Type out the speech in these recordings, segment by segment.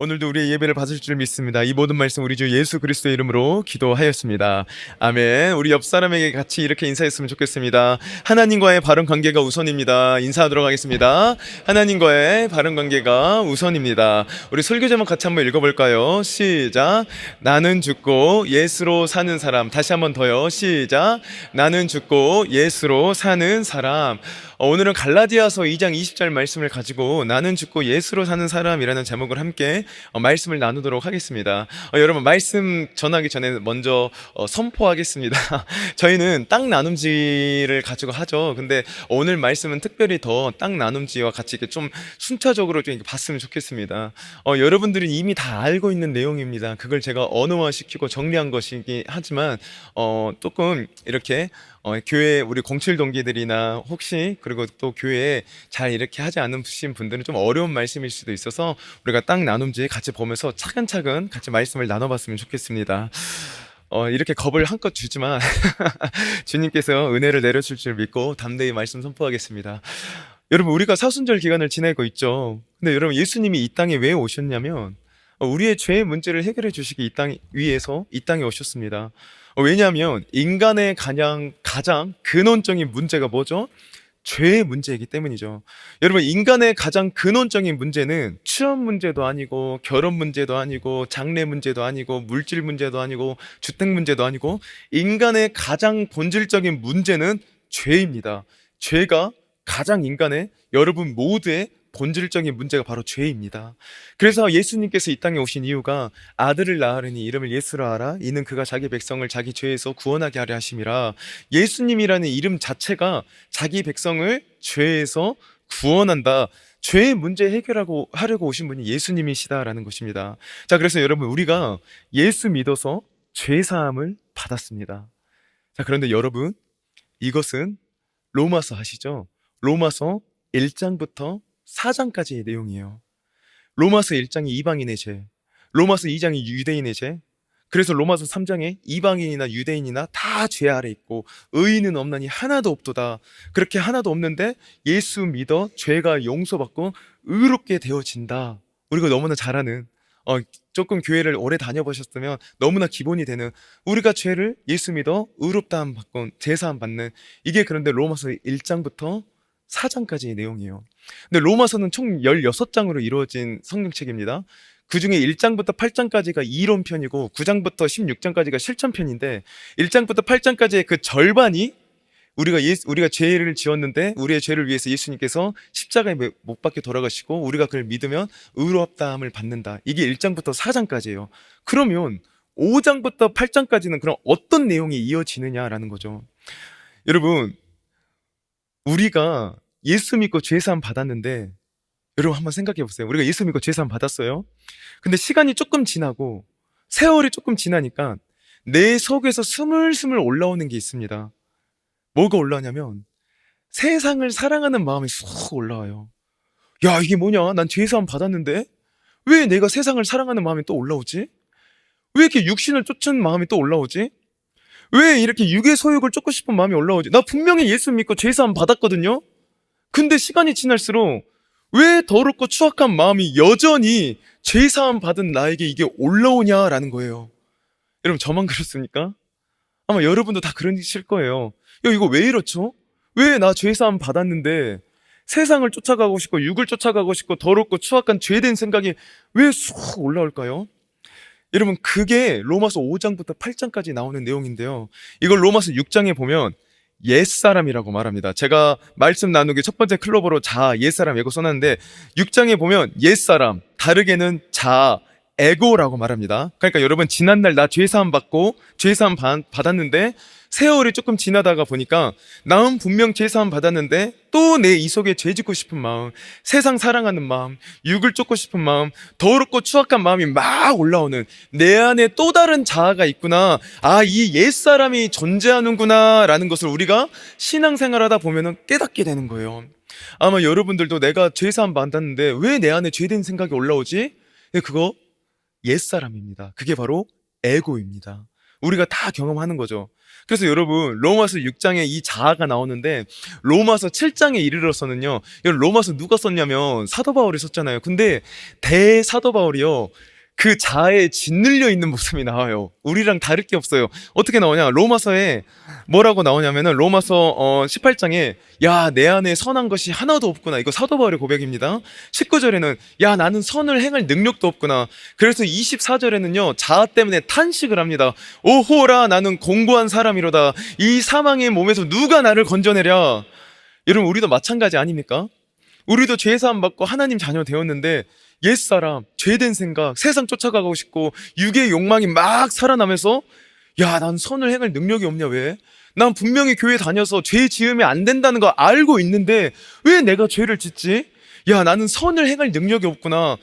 오늘도 우리의 예배를 받으실 줄 믿습니다. 이 모든 말씀 우리 주 예수 그리스도의 이름으로 기도하였습니다. 아멘. 우리 옆 사람에게 같이 이렇게 인사했으면 좋겠습니다. 하나님과의 바른 관계가 우선입니다. 인사하도록 하겠습니다. 하나님과의 바른 관계가 우선입니다. 우리 설교 제목 같이 한번 읽어볼까요? 시작. 나는 죽고 예수로 사는 사람. 다시 한번 더요. 시작. 나는 죽고 예수로 사는 사람. 오늘은 갈라디아서 2장 20절 말씀을 가지고 나는 죽고 예수로 사는 사람이라는 제목을 함께 말씀을 나누도록 하겠습니다. 여러분, 말씀 전하기 전에 먼저 선포하겠습니다. 저희는 땅 나눔지를 가지고 하죠. 근데 오늘 말씀은 특별히 더 땅 나눔지와 같이 이렇게 좀 순차적으로 좀 이렇게 봤으면 좋겠습니다. 여러분들은 이미 다 알고 있는 내용입니다. 그걸 제가 언어화시키고 정리한 것이긴 하지만 조금 이렇게 교회 우리 07 동기들이나 혹시 그리고 또 교회에 잘 이렇게 하지 않으신 분들은 좀 어려운 말씀일 수도 있어서 우리가 땅 나눔지 같이 보면서 차근차근 같이 말씀을 나눠봤으면 좋겠습니다. 이렇게 겁을 한껏 주지만 주님께서 은혜를 내려줄 줄 믿고 담대히 말씀 선포하겠습니다. 여러분, 우리가 사순절 기간을 지내고 있죠. 근데 여러분, 예수님이 이 땅에 왜 오셨냐면 우리의 죄의 문제를 해결해 주시기 이 땅 위해서 이 땅에 오셨습니다. 왜냐하면 인간의 가장 근원적인 문제가 뭐죠? 죄의 문제이기 때문이죠. 여러분, 인간의 가장 근원적인 문제는 취업 문제도 아니고 결혼 문제도 아니고 장래 문제도 아니고 물질 문제도 아니고 주택 문제도 아니고 인간의 가장 본질적인 문제는 죄입니다. 죄가 가장 인간의 여러분 모두의 본질적인 문제가 바로 죄입니다. 그래서 예수님께서 이 땅에 오신 이유가 아들을 낳으려니 이름을 예수라 하라. 이는 그가 자기 백성을 자기 죄에서 구원하게 하려 하심이라. 예수님이라는 이름 자체가 자기 백성을 죄에서 구원한다. 죄의 문제 해결하고 하려고 오신 분이 예수님이시다라는 것입니다. 자, 그래서 여러분, 우리가 예수 믿어서 죄 사함을 받았습니다. 자, 그런데 여러분, 이것은 로마서 아시죠? 로마서 1장부터 4장까지의 내용이에요. 로마서 1장이 이방인의 죄, 로마서 2장이 유대인의 죄, 그래서 로마서 3장에 이방인이나 유대인이나 다 죄 아래 있고 의인은 없나니 하나도 없도다. 그렇게 하나도 없는데 예수 믿어 죄가 용서받고 의롭게 되어진다. 우리가 너무나 잘 아는, 조금 교회를 오래 다녀보셨으면 너무나 기본이 되는, 우리가 죄를 예수 믿어 의롭다함 받고 제사함 받는, 이게 그런데 로마서 1장부터 4장까지의 내용이에요. 근데 로마서는 총 16장으로 이루어진 성경책입니다. 그 중에 1장부터 8장까지가 이론편이고 9장부터 16장까지가 실천편인데 1장부터 8장까지의 그 절반이 우리가 죄를 지었는데 우리의 죄를 위해서 예수님께서 십자가에 못 박혀 돌아가시고 우리가 그를 믿으면 의롭다함을 받는다. 이게 1장부터 4장까지예요. 그러면 5장부터 8장까지는 그럼 어떤 내용이 이어지느냐라는 거죠. 여러분, 우리가 예수 믿고 죄사함 받았는데, 여러분 한번 생각해 보세요. 우리가 예수 믿고 죄사함 받았어요. 근데 시간이 조금 지나고 세월이 조금 지나니까 내 속에서 스물스물 올라오는 게 있습니다. 뭐가 올라오냐면 세상을 사랑하는 마음이 쑥 올라와요. 야, 이게 뭐냐? 난 죄사함 받았는데 왜 내가 세상을 사랑하는 마음이 또 올라오지? 왜 이렇게 육신을 쫓는 마음이 또 올라오지? 왜 이렇게 육의 소욕을 쫓고 싶은 마음이 올라오지? 나 분명히 예수 믿고 죄사함 받았거든요? 근데 시간이 지날수록 왜 더럽고 추악한 마음이 여전히 죄사함 받은 나에게 이게 올라오냐라는 거예요. 여러분, 저만 그렇습니까? 아마 여러분도 다 그러실 거예요. 야, 이거 왜 이렇죠? 왜 나 죄사함 받았는데 세상을 쫓아가고 싶고 육을 쫓아가고 싶고 더럽고 추악한 죄된 생각이 왜 쑥 올라올까요? 여러분, 그게 로마서 5장부터 8장까지 나오는 내용인데요. 이걸 로마서 6장에 보면 옛사람이라고 말합니다. 제가 말씀 나누기 첫 번째 클로버로 옛사람 에고 써놨는데 6장에 보면 옛사람, 다르게는 에고라고 말합니다. 그러니까 여러분, 지난날 나 죄사함 받고 죄사함 받았는데 세월이 조금 지나다가 보니까 나는 분명 죄사함 받았는데 또 내 이 속에 죄 짓고 싶은 마음, 세상 사랑하는 마음, 육을 쫓고 싶은 마음, 더럽고 추악한 마음이 막 올라오는, 내 안에 또 다른 자아가 있구나, 이 옛사람이 존재하는구나 라는 것을 우리가 신앙생활하다 보면 깨닫게 되는 거예요. 아마 여러분들도 내가 죄사함 받았는데 왜 내 안에 죄된 생각이 올라오지? 그거 옛사람입니다. 그게 바로 에고입니다. 우리가 다 경험하는 거죠. 그래서 여러분 로마서 6장에 이 자아가 나오는데 로마서 7장에 이르러서는요, 로마서 누가 썼냐면 사도 바울이 썼잖아요. 근데 대사도 바울이요, 그 자아에 짓눌려 있는 모습이 나와요. 우리랑 다를 게 없어요. 어떻게 나오냐, 로마서에 뭐라고 나오냐면은 로마서 18장에 야, 내 안에 선한 것이 하나도 없구나, 이거 사도 바울의 고백입니다. 19절에는 야, 나는 선을 행할 능력도 없구나. 그래서 24절에는요, 자아 때문에 탄식을 합니다. 오호라, 나는 공고한 사람이로다. 이 사망의 몸에서 누가 나를 건져내랴. 여러분, 우리도 마찬가지 아닙니까? 우리도 죄사함 받고 하나님 자녀 되었는데 옛사람, 죄된 생각, 세상 쫓아가고 싶고 육의 욕망이 막 살아나면서 야, 난 선을 행할 능력이 없냐, 왜? 난 분명히 교회 다녀서 죄 지으면 안 된다는 거 알고 있는데 왜 내가 죄를 짓지? 야, 나는 선을 행할 능력이 없구나.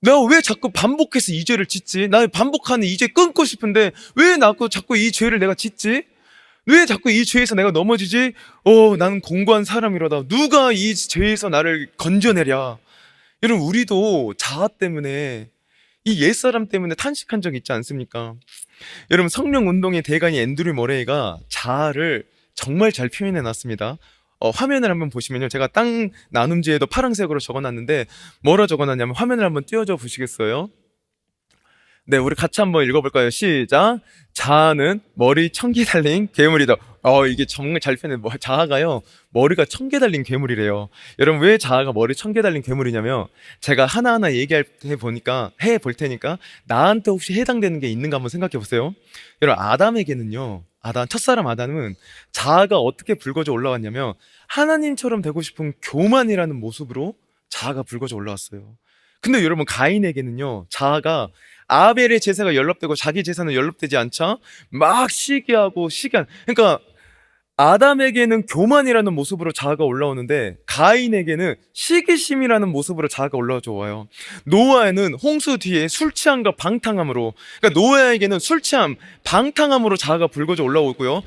내가 왜 자꾸 반복해서 이 죄를 짓지? 나 반복하는 이 죄 끊고 싶은데 왜 자꾸 이 죄를 내가 짓지? 왜 자꾸 이 죄에서 내가 넘어지지? 나는 공고한 사람이로다. 누가 이 죄에서 나를 건져내랴. 여러분, 우리도 자아 때문에, 이 옛사람 때문에 탄식한 적 있지 않습니까? 여러분, 성령 운동의 대가인 앤드류 머레이가 자아를 정말 잘 표현해 놨습니다. 화면을 한번 보시면요, 제가 땅 나눔지에도 파란색으로 적어놨는데 뭐라 적어놨냐면, 화면을 한번 띄워줘 보시겠어요? 네, 우리 같이 한번 읽어볼까요? 시작. 자아는 머리 1000개 달린 괴물이다. 이게 정말 잘 표현해. 자아가요, 머리가 1000개 달린 괴물이래요. 여러분, 왜 자아가 머리 1000개 달린 괴물이냐면, 제가 하나하나 해 볼 테니까 나한테 혹시 해당되는 게 있는가 한번 생각해 보세요. 여러분, 아담에게는요, 첫사람 아담은 자아가 어떻게 불거져 올라왔냐면, 하나님처럼 되고 싶은 교만이라는 모습으로 자아가 불거져 올라왔어요. 근데 여러분, 가인에게는요, 자아가 아벨의 제사가 연락되고 자기 제사는 연락되지 않자 막 그러니까 아담에게는 교만이라는 모습으로 자아가 올라오는데 가인에게는 시기심이라는 모습으로 자아가 올라와 와요. 노아에는 홍수 뒤에 술 취함과 방탕함으로, 그러니까 노아에게는 술 취함, 방탕함으로 자아가 불거져 올라오고요.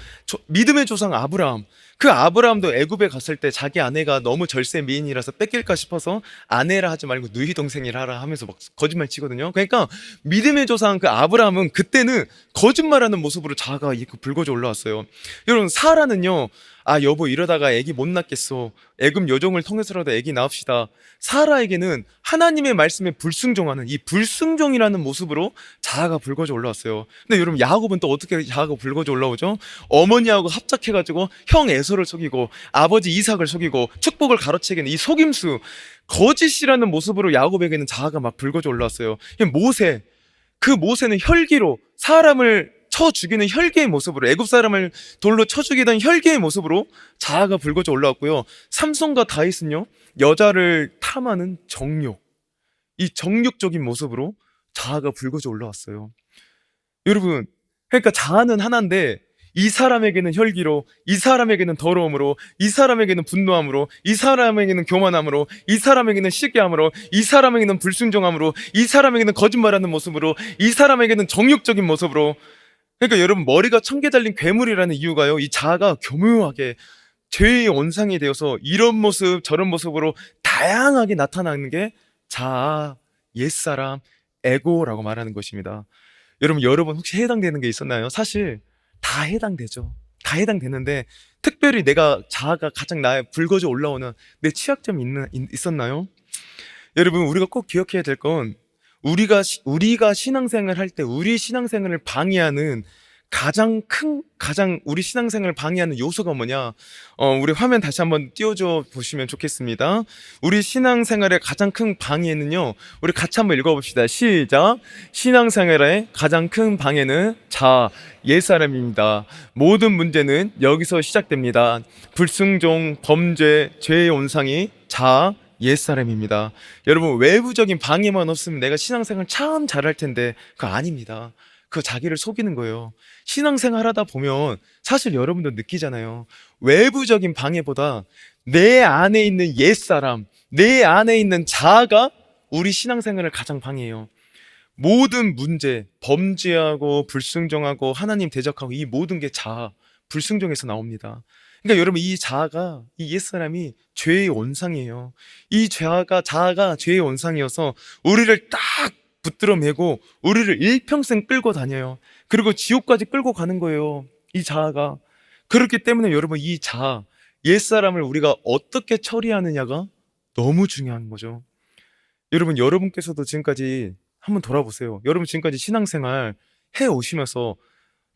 믿음의 조상 아브라함, 그 아브라함도 애굽에 갔을 때 자기 아내가 너무 절세 미인이라서 뺏길까 싶어서 아내라 하지 말고 누이 동생이라 하라 하면서 막 거짓말 치거든요. 그러니까 믿음의 조상 그 아브라함은 그때는 거짓말하는 모습으로 자아가 불거져 올라왔어요. 여러분, 사라는요, 여보 이러다가 애기 못 낳겠어, 애굽 여종을 통해서라도 애기 낳읍시다. 사라에게는 하나님의 말씀에 불순종하는 이 불순종이라는 모습으로 자아가 불거져 올라왔어요. 근데 여러분, 야곱은 또 어떻게 자아가 불거져 올라오죠? 어머니하고 합작해가지고 형 에서를 속이고 아버지 이삭을 속이고 축복을 가로채기는 이 속임수, 거짓이라는 모습으로 야곱에게는 자아가 막 불거져 올라왔어요. 그 모세는 혈기로 사람을 쳐 죽이는 혈기의 모습으로, 애굽 사람을 돌로 쳐 죽이던 혈기의 모습으로 자아가 불거져 올라왔고요. 삼손과 다윗은요, 여자를 탐하는 정욕, 이 정욕적인 모습으로 자아가 불거져 올라왔어요. 여러분, 그러니까 자아는 하나인데 이 사람에게는 혈기로, 이 사람에게는 더러움으로, 이 사람에게는 분노함으로, 이 사람에게는 교만함으로, 이 사람에게는 시기함으로, 이 사람에게는 불순종함으로, 이 사람에게는 거짓말하는 모습으로, 이 사람에게는 정욕적인 모습으로. 그러니까 여러분, 머리가 1000개 달린 괴물이라는 이유가요, 이 자아가 교묘하게 죄의 원상이 되어서 이런 모습 저런 모습으로 다양하게 나타나는 게 자아, 옛사람, 에고라고 말하는 것입니다. 여러분 혹시 해당되는 게 있었나요? 사실 다 해당되죠. 다 해당되는데 특별히 내가 자아가 가장 나의 불거져 올라오는 내 취약점이 있었나요? 여러분, 우리가 꼭 기억해야 될 건, 우리가 신앙생활 할 때 우리 신앙생활을 방해하는 가장 우리 신앙생활을 방해하는 요소가 뭐냐? 우리 화면 다시 한번 띄워줘 보시면 좋겠습니다. 우리 신앙생활의 가장 큰 방해는요, 우리 같이 한번 읽어봅시다. 시작. 신앙생활의 가장 큰 방해는 옛사람입니다. 모든 문제는 여기서 시작됩니다. 불순종, 범죄, 죄의 온상이 옛사람입니다. 여러분, 외부적인 방해만 없으면 내가 신앙생활 참 잘할 텐데 그거 아닙니다. 그거 자기를 속이는 거예요. 신앙생활 하다 보면 사실 여러분도 느끼잖아요. 외부적인 방해보다 내 안에 있는 옛사람, 내 안에 있는 자아가 우리 신앙생활을 가장 방해해요. 모든 문제, 범죄하고 불순종하고 하나님 대적하고 이 모든 게 불순종에서 나옵니다. 그러니까 여러분, 이 옛사람이 죄의 원상이에요. 자아가 죄의 원상이어서 우리를 딱 붙들어 매고 우리를 일평생 끌고 다녀요. 그리고 지옥까지 끌고 가는 거예요. 이 자아가. 그렇기 때문에 여러분, 이 자아, 옛사람을 우리가 어떻게 처리하느냐가 너무 중요한 거죠. 여러분, 여러분께서도 지금까지 한번 돌아보세요. 여러분 지금까지 신앙생활 해 오시면서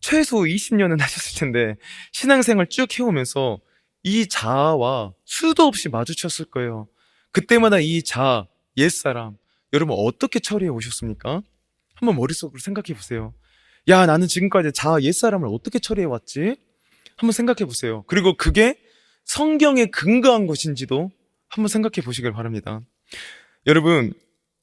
최소 20년은 하셨을 텐데, 신앙생활 쭉 해오면서 이 자아와 수도 없이 마주쳤을 거예요. 그때마다 이 자아, 옛사람, 여러분 어떻게 처리해 오셨습니까? 한번 머릿속으로 생각해 보세요. 야, 나는 지금까지 자아, 옛사람을 어떻게 처리해 왔지? 한번 생각해 보세요. 그리고 그게 성경에 근거한 것인지도 한번 생각해 보시길 바랍니다. 여러분,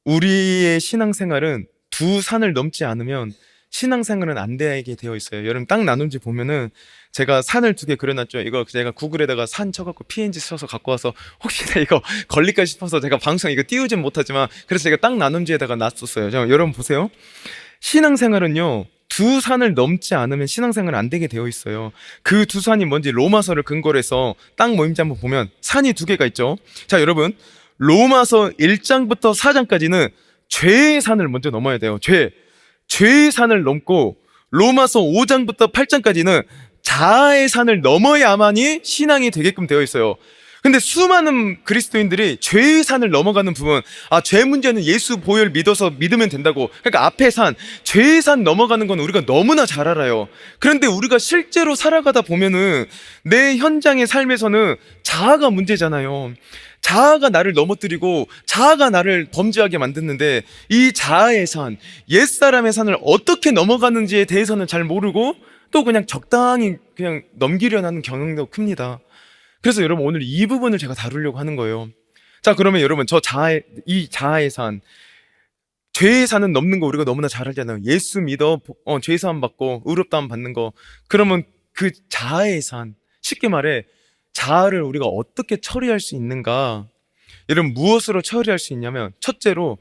우리의 신앙생활은 두 산을 넘지 않으면 신앙생활은 안 되게 되어 있어요. 여러분, 땅 나눔지 보면은 제가 산을 두 개 그려놨죠. 이거 제가 구글에다가 산 쳐갖고 PNG 쳐서 갖고 와서 혹시나 이거 걸릴까 싶어서 제가 방송 이거 띄우진 못하지만 그래서 제가 땅 나눔지에다가 놨었어요. 자, 여러분 보세요. 신앙생활은요, 두 산을 넘지 않으면 신앙생활은 안 되게 되어 있어요. 그 두 산이 뭔지 로마서를 근거로 해서 땅 모임지 한번 보면 산이 두 개가 있죠. 자, 여러분, 로마서 1장부터 4장까지는 죄의 산을 먼저 넘어야 돼요. 죄의 산을 넘고 로마서 5장부터 8장까지는 자아의 산을 넘어야만이 신앙이 되게끔 되어 있어요. 근데 수많은 그리스도인들이 죄의 산을 넘어가는 부분, 죄 문제는 예수 보혈 믿어서 믿으면 된다고. 그러니까 앞에 산, 죄의 산 넘어가는 건 우리가 너무나 잘 알아요. 그런데 우리가 실제로 살아가다 보면은 내 현장의 삶에서는 자아가 문제잖아요. 자아가 나를 넘어뜨리고 자아가 나를 범죄하게 만드는데, 이 자아의 산, 옛사람의 산을 어떻게 넘어가는지에 대해서는 잘 모르고 또 그냥 적당히 그냥 넘기려는 하는 경향도 큽니다. 그래서 여러분, 오늘 이 부분을 제가 다루려고 하는 거예요. 자, 그러면 여러분, 이 자아의 산, 죄의 산은 넘는 거 우리가 너무나 잘 알잖아요. 예수 믿어, 죄 사함 받고 의롭다함 받는 거. 그러면 그 자아의 산, 쉽게 말해 자아를 우리가 어떻게 처리할 수 있는가? 여러분, 무엇으로 처리할 수 있냐면, 첫째로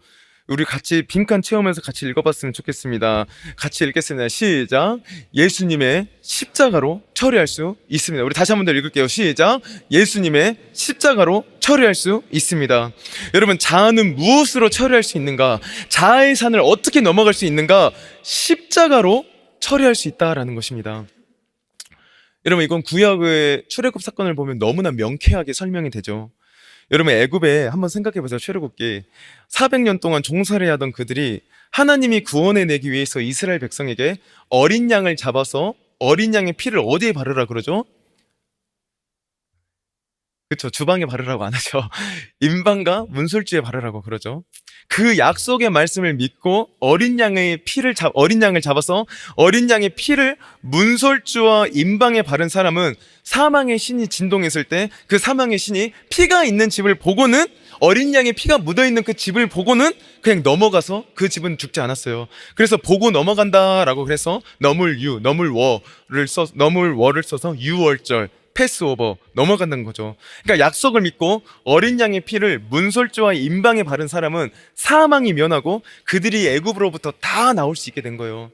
우리 같이 빈칸 채우면서 같이 읽어봤으면 좋겠습니다. 같이 읽겠습니다. 시작. 예수님의 십자가로 처리할 수 있습니다. 우리 다시 한 번 더 읽을게요. 시작. 예수님의 십자가로 처리할 수 있습니다. 여러분, 자아는 무엇으로 처리할 수 있는가? 자아의 산을 어떻게 넘어갈 수 있는가? 십자가로 처리할 수 있다라는 것입니다. 여러분, 이건 구약의 출애굽 사건을 보면 너무나 명쾌하게 설명이 되죠. 여러분, 애굽에 한번 생각해 보세요. 출애굽기 400년 동안 종살이 하던 그들이 하나님이 구원해 내기 위해서 이스라엘 백성에게 어린 양을 잡아서 어린 양의 피를 어디에 바르라 그러죠? 그쵸, 주방에 바르라고 안 하죠. 임방과 문설주에 바르라고 그러죠. 그 약속의 말씀을 믿고 어린 양을 잡아서 어린 양의 피를 문설주와 임방에 바른 사람은 사망의 신이 진동했을 때 그 사망의 신이 피가 있는 집을 보고는, 어린 양의 피가 묻어있는 그 집을 보고는 그냥 넘어가서 그 집은 죽지 않았어요. 그래서 보고 넘어간다라고 그래서 너물워를 써서 유월절, 패스오버, 넘어간다는 거죠. 그러니까 약속을 믿고 어린 양의 피를 문설주와 임방에 바른 사람은 사망이 면하고 그들이 애굽으로부터 다 나올 수 있게 된 거예요.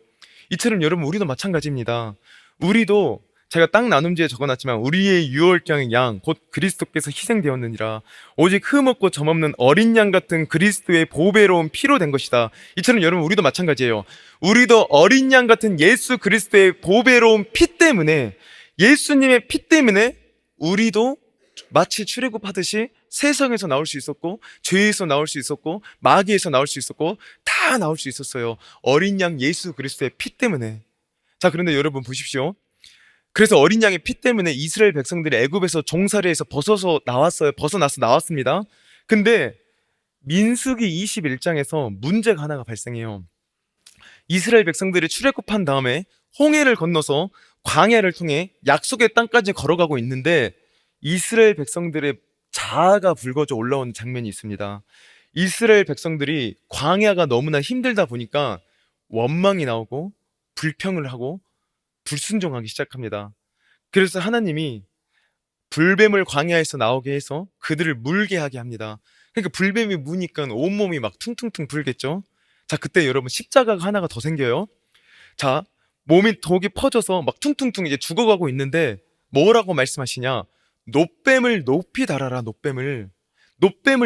이처럼 여러분, 우리도 마찬가지입니다. 우리도 제가 땅 나눔지에 적어놨지만 우리의 유월절 양 곧 그리스도께서 희생되었느니라, 오직 흠 없고 점 없는 어린 양 같은 그리스도의 보배로운 피로 된 것이다. 이처럼 여러분, 우리도 마찬가지예요. 우리도 어린 양 같은 예수 그리스도의 보배로운 피 때문에, 예수님의 피 때문에 우리도 마치 출애굽하듯이 세상에서 나올 수 있었고, 죄에서 나올 수 있었고, 마귀에서 나올 수 있었고, 다 나올 수 있었어요. 어린 양 예수 그리스도의 피 때문에. 자, 그런데 여러분 보십시오. 그래서 어린 양의 피 때문에 이스라엘 백성들이 애굽에서 종살이에서 벗어나서 나왔습니다. 근데 민수기 21장에서 문제가 하나가 발생해요. 이스라엘 백성들이 출애굽한 다음에 홍해를 건너서 광야를 통해 약속의 땅까지 걸어가고 있는데, 이스라엘 백성들의 자아가 붉어져 올라오는 장면이 있습니다. 이스라엘 백성들이 광야가 너무나 힘들다 보니까 원망이 나오고 불평을 하고 불순종하기 시작합니다. 그래서 하나님이 불뱀을 광야에서 나오게 해서 그들을 물게 하게 합니다. 그러니까 불뱀이 무니까 온몸이 막 퉁퉁퉁 불겠죠. 자, 그때 여러분, 십자가가 하나가 더 생겨요. 자, 몸이 독이 퍼져서 막 퉁퉁퉁 이제 죽어가고 있는데 뭐라고 말씀하시냐? 놋뱀을 높이 달아라. 놋뱀을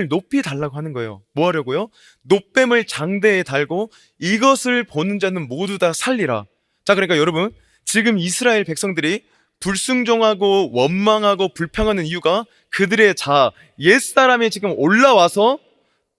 높이 달라고 하는 거예요. 뭐 하려고요? 놋뱀을 장대에 달고 이것을 보는 자는 모두 다 살리라. 자, 그러니까 여러분, 지금 이스라엘 백성들이 불순종하고 원망하고 불평하는 이유가 그들의 자아, 옛사람이 지금 올라와서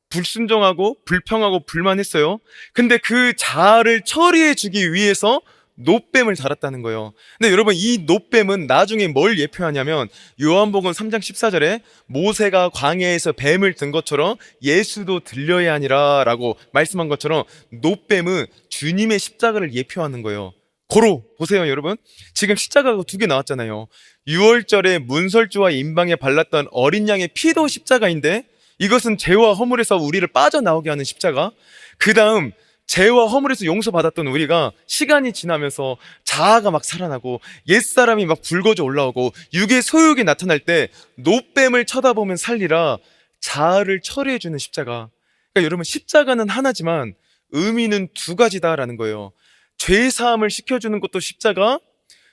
불순종하고 불평하고 불만했어요. 근데 그 자아를 처리해 주기 위해서 노뱀을 달았다는 거예요. 근데 여러분, 이 노뱀은 나중에 뭘 예표하냐면 요한복음 3장 14절에 모세가 광야에서 뱀을 든 것처럼 예수도 들려야 하니라 라고 말씀한 것처럼 노뱀은 주님의 십자가를 예표하는 거예요. 고로 보세요, 여러분. 지금 십자가가 두 개 나왔잖아요. 유월절에 문설주와 임방에 발랐던 어린 양의 피도 십자가인데 이것은 죄와 허물에서 우리를 빠져나오게 하는 십자가. 그 다음 죄와 허물에서 용서받았던 우리가 시간이 지나면서 자아가 막 살아나고 옛사람이 막 붉어져 올라오고 육의 소욕이 나타날 때 노뱀을 쳐다보면 살리라 자아를 처리해주는 십자가. 그러니까 여러분, 십자가는 하나지만 의미는 두 가지다라는 거예요. 죄사함을 시켜주는 것도 십자가,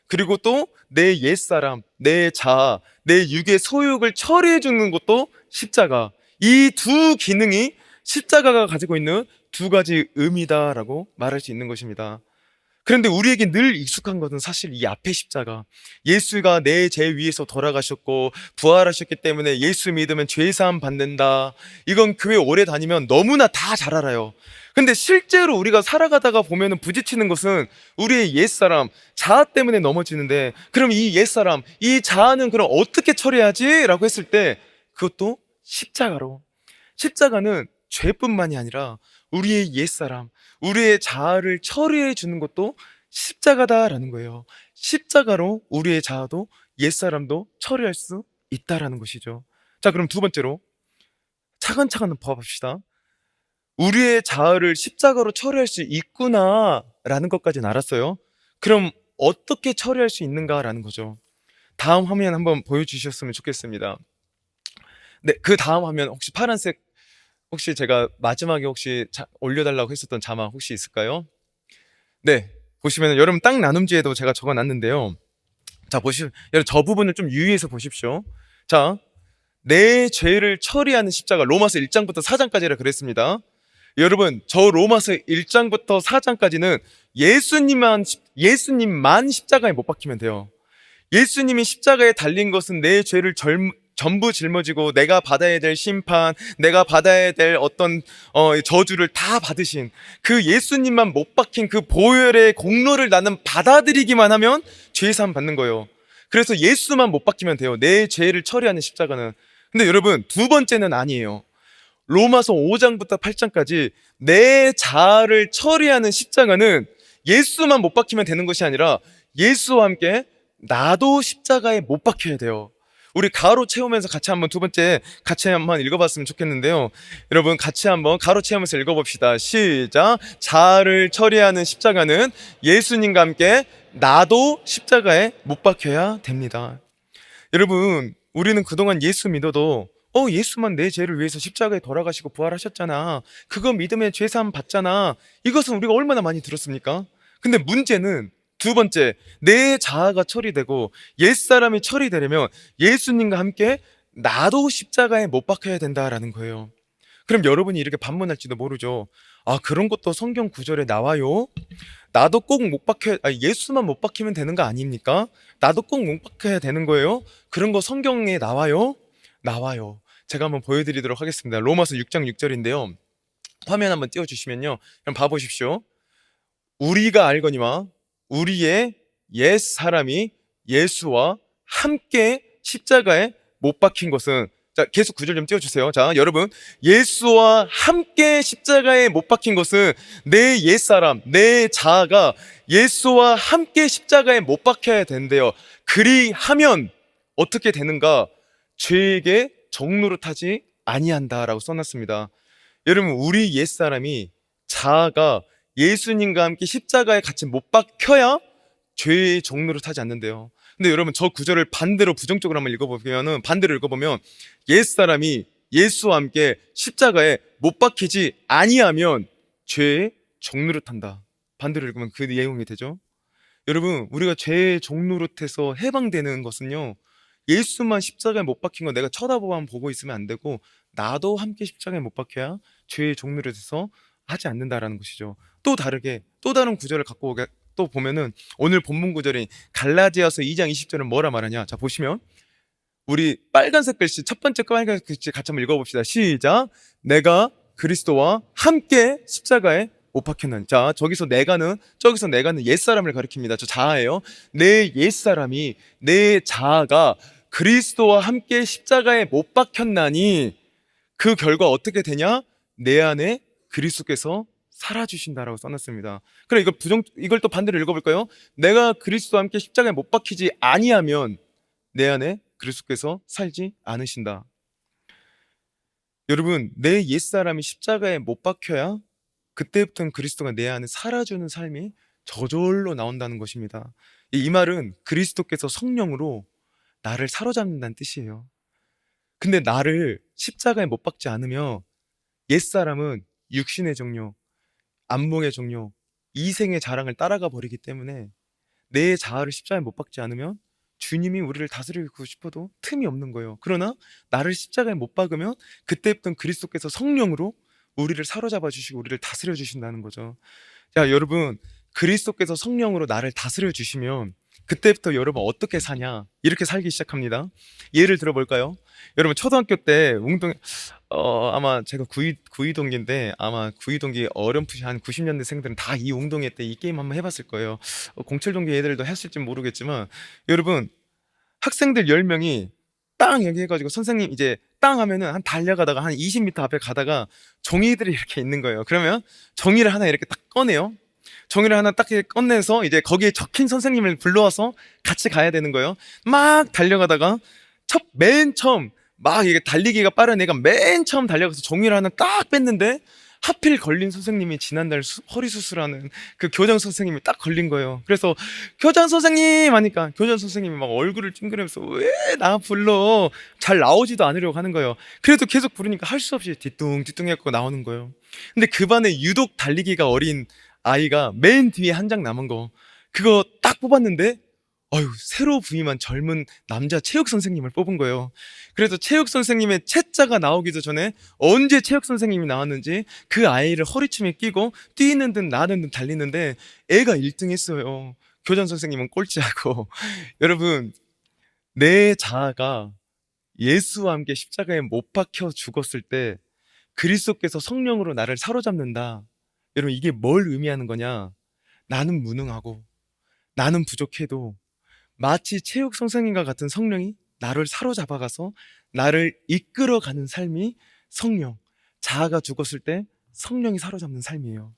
그리고 또 내 옛사람, 내 자아, 내 육의 소욕을 처리해주는 것도 십자가. 이 두 기능이 십자가가 가지고 있는 두 가지 의미다라고 말할 수 있는 것입니다. 그런데 우리에게 늘 익숙한 것은 사실 이 앞에 십자가. 예수가 내 죄 위에서 돌아가셨고 부활하셨기 때문에 예수 믿으면 죄사함 받는다. 이건 교회 오래 다니면 너무나 다 잘 알아요. 근데 실제로 우리가 살아가다가 보면은 부딪히는 것은 우리의 옛사람, 자아 때문에 넘어지는데, 그럼 이 옛사람, 이 자아는 그럼 어떻게 처리하지? 라고 했을 때 그것도 십자가로. 십자가는 죄뿐만이 아니라 우리의 옛사람, 우리의 자아를 처리해 주는 것도 십자가다라는 거예요. 십자가로 우리의 자아도 옛사람도 처리할 수 있다라는 것이죠. 자, 그럼 두 번째로 차근차근 봐봅시다. 우리의 자아를 십자가로 처리할 수 있구나라는 것까지는 알았어요. 그럼 어떻게 처리할 수 있는가라는 거죠. 다음 화면 한번 보여주셨으면 좋겠습니다. 네, 그 다음 화면 혹시 파란색, 혹시 제가 마지막에 혹시 올려달라고 했었던 자막 혹시 있을까요? 네, 보시면 여러분 땅 나눔지에도 제가 적어놨는데요. 자, 여러분 저 부분을 좀 유의해서 보십시오. 자, 내 죄를 처리하는 십자가, 로마서 1장부터 4장까지라 그랬습니다. 여러분, 저 로마서 1장부터 4장까지는 예수님만 십자가에 못 박히면 돼요. 예수님이 십자가에 달린 것은 내 죄를 전부 짊어지고 내가 받아야 될 심판, 내가 받아야 될 어떤 저주를 다 받으신 그 예수님만 못 박힌 그 보혈의 공로를 나는 받아들이기만 하면 죄사함 받는 거예요. 그래서 예수만 못 박히면 돼요. 내 죄를 처리하는 십자가는. 근데 여러분, 두 번째는 아니에요. 로마서 5장부터 8장까지 내 자아를 처리하는 십자가는 예수만 못 박히면 되는 것이 아니라 예수와 함께 나도 십자가에 못 박혀야 돼요. 우리 가로 채우면서 같이 한번 두 번째 같이 한번 읽어봤으면 좋겠는데요. 여러분 같이 한번 가로 채우면서 읽어봅시다. 시작. 자아를 처리하는 십자가는 예수님과 함께 나도 십자가에 못 박혀야 됩니다. 여러분, 우리는 그동안 예수 믿어도 예수만 내 죄를 위해서 십자가에 돌아가시고 부활하셨잖아. 그거 믿으면 죄사함 받잖아. 이것은 우리가 얼마나 많이 들었습니까? 근데 문제는 두 번째, 내 자아가 처리되고 옛사람이 처리되려면 예수님과 함께 나도 십자가에 못 박혀야 된다라는 거예요. 그럼 여러분이 이렇게 반문할지도 모르죠. 아, 그런 것도 성경 구절에 나와요? 나도 꼭 예수만 못 박히면 되는 거 아닙니까? 나도 꼭 못 박혀야 되는 거예요? 그런 거 성경에 나와요? 나와요. 제가 한번 보여드리도록 하겠습니다. 로마서 6장 6절인데요. 화면 한번 띄워주시면요. 그럼 봐보십시오. 우리가 알거니와 우리의 옛 사람이 예수와 함께 십자가에 못 박힌 것은, 자, 계속 구절 좀 띄워주세요. 자, 여러분, 예수와 함께 십자가에 못 박힌 것은 내 옛사람, 내 자아가 예수와 함께 십자가에 못 박혀야 된대요. 그리하면 어떻게 되는가? 죄에게 적노릇하지 아니한다라고 써놨습니다. 여러분, 우리 옛사람이 자아가 예수님과 함께 십자가에 같이 못 박혀야 죄의 종노릇하지 않는데요. 근데 여러분, 저 구절을 반대로 부정적으로 한번 읽어보면, 반대로 읽어보면 옛사람이 예수와 함께 십자가에 못 박히지 아니하면 죄의 종노릇한다. 반대로 읽으면 그 내용이 되죠. 여러분, 우리가 죄의 종노릇해서 해방되는 것은요, 예수만 십자가에 못 박힌 거 내가 쳐다보고만 보고 있으면 안 되고 나도 함께 십자가에 못 박혀야 죄의 종노릇에서 하지 않는다라는 것이죠. 또 다르게 또 다른 구절을 갖고 또 보면은 오늘 본문 구절인 갈라디아서 2장 20절은 뭐라 말하냐? 자, 보시면 우리 빨간색 글씨, 첫 번째 빨간색 글씨 같이 한번 읽어봅시다. 시작. 내가 그리스도와 함께 십자가에 못 박혔나니. 자, 저기서 내가는 옛사람을 가리킵니다. 저 자아예요. 내 옛사람이, 내 자아가 그리스도와 함께 십자가에 못 박혔나니 그 결과 어떻게 되냐? 내 안에 그리스도께서 살아주신다라고 써놨습니다. 그래, 이걸 또 반대로 읽어볼까요? 내가 그리스도와 함께 십자가에 못 박히지 아니하면 내 안에 그리스도께서 살지 않으신다. 여러분, 내 옛사람이 십자가에 못 박혀야 그때부터는 그리스도가 내 안에 살아주는 삶이 저절로 나온다는 것입니다. 이 말은 그리스도께서 성령으로 나를 사로잡는다는 뜻이에요. 근데 나를 십자가에 못 박지 않으며 옛사람은 육신의 종료, 안목의 종료, 이생의 자랑을 따라가 버리기 때문에 내 자아를 십자가에 못 박지 않으면 주님이 우리를 다스리고 싶어도 틈이 없는 거예요. 그러나 나를 십자가에 못 박으면 그때부터는 그리스도께서 성령으로 우리를 사로잡아 주시고 우리를 다스려 주신다는 거죠. 자, 여러분, 그리스도께서 성령으로 나를 다스려 주시면 그때부터 여러분 어떻게 사냐? 이렇게 살기 시작합니다. 예를 들어볼까요? 여러분, 초등학교 때 아마 제가 구이동기인데 아마 구이동기 어렴풋이 한 90년대생들은 다 이 웅동회 때 이 게임 한번 해봤을 거예요. 07동기 애들도 했을지 모르겠지만 여러분, 학생들 10명이 땅 여기 해가지고 선생님 이제 땅 하면은 한 달려가다가 한 20m 앞에 가다가 종이들이 이렇게 있는 거예요. 그러면 종이를 하나 이렇게 딱 꺼내요. 종이를 하나 딱 이렇게 꺼내서 이제 거기에 적힌 선생님을 불러와서 같이 가야 되는 거예요. 막 달려가다가 맨 처음 막 이게 달리기가 빠른 애가 맨 처음 달려가서 종이를 하나 딱 뺐는데 하필 걸린 선생님이 지난달 허리 수술하는 그 교장 선생님이 딱 걸린 거예요. 그래서 교장 선생님 하니까 교장 선생님이 막 얼굴을 찡그리면서 왜 나 불러? 잘 나오지도 않으려고 하는 거예요. 그래도 계속 부르니까 할 수 없이 뒤뚱뒤뚱 해갖고 나오는 거예요. 근데 그 반에 유독 달리기가 어린 아이가 맨 뒤에 한 장 남은 거 그거 딱 뽑았는데 새로 부임한 젊은 남자 체육 선생님을 뽑은 거예요. 그래서 체육 선생님의 채자가 나오기도 전에 언제 체육 선생님이 나왔는지 그 아이를 허리춤에 끼고 뛰는 듯 나는 듯 달리는데 애가 1등 했어요. 교장 선생님은 꼴찌하고. 여러분, 내 자아가 예수와 함께 십자가에 못 박혀 죽었을 때 그리스도께서 성령으로 나를 사로잡는다. 여러분, 이게 뭘 의미하는 거냐? 나는 무능하고 나는 부족해도 마치 체육 선생님과 같은 성령이 나를 사로잡아가서 나를 이끌어가는 삶이 성령, 자아가 죽었을 때 성령이 사로잡는 삶이에요.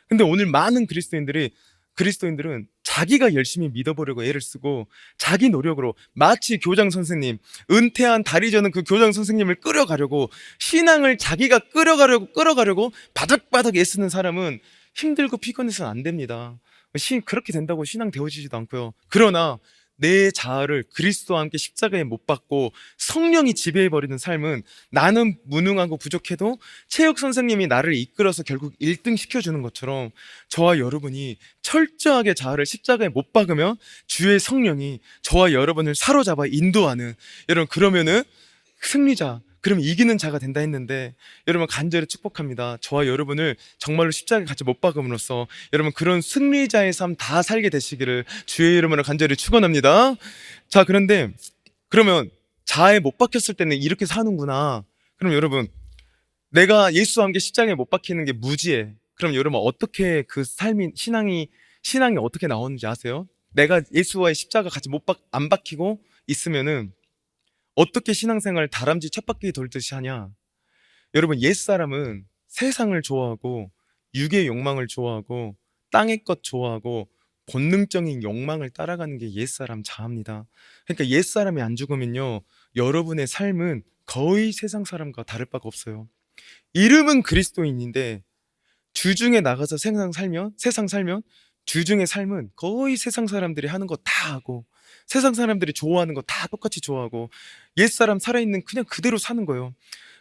근데 오늘 많은 그리스도인들은 자기가 열심히 믿어보려고 애를 쓰고 자기 노력으로 마치 교장 선생님, 은퇴한 다리 저는 그 교장 선생님을 끌어가려고 신앙을 자기가 끌어가려고 바닥바닥 애쓰는 사람은 힘들고 피곤해서는 안 됩니다. 그렇게 된다고 신앙 되어지지도 않고요. 그러나 내 자아를 그리스도와 함께 십자가에 못 박고 성령이 지배해버리는 삶은 나는 무능하고 부족해도 체육 선생님이 나를 이끌어서 결국 1등 시켜주는 것처럼 저와 여러분이 철저하게 자아를 십자가에 못 박으면 주의 성령이 저와 여러분을 사로잡아 인도하는, 여러분 그러면은 승리자, 그러면 이기는 자가 된다 했는데 여러분 간절히 축복합니다. 저와 여러분을 정말로 십자가에 같이 못 박음으로써 여러분 그런 승리자의 삶 다 살게 되시기를 주의 이름으로 간절히 축원합니다. 자, 그런데 그러면 자아에 못 박혔을 때는 이렇게 사는구나. 그럼 여러분, 내가 예수와 함께 십자가에 못 박히는 게 무지해. 그럼 여러분 어떻게 그 삶이 신앙이 어떻게 나오는지 아세요? 내가 예수와의 십자가 같이 안 박히고 있으면은 어떻게 신앙생활 다람쥐 쳇바퀴 돌듯이 하냐? 여러분, 옛사람은 세상을 좋아하고 육의 욕망을 좋아하고 땅의 것 좋아하고 본능적인 욕망을 따라가는 게 옛사람 자아입니다. 그러니까 옛사람이 안 죽으면요, 여러분의 삶은 거의 세상 사람과 다를 바가 없어요. 이름은 그리스도인인데 주중에 나가서 세상 살면 주중의 삶은 거의 세상 사람들이 하는 거 다 하고 세상 사람들이 좋아하는 거 다 똑같이 좋아하고 옛사람 살아있는 그냥 그대로 사는 거예요.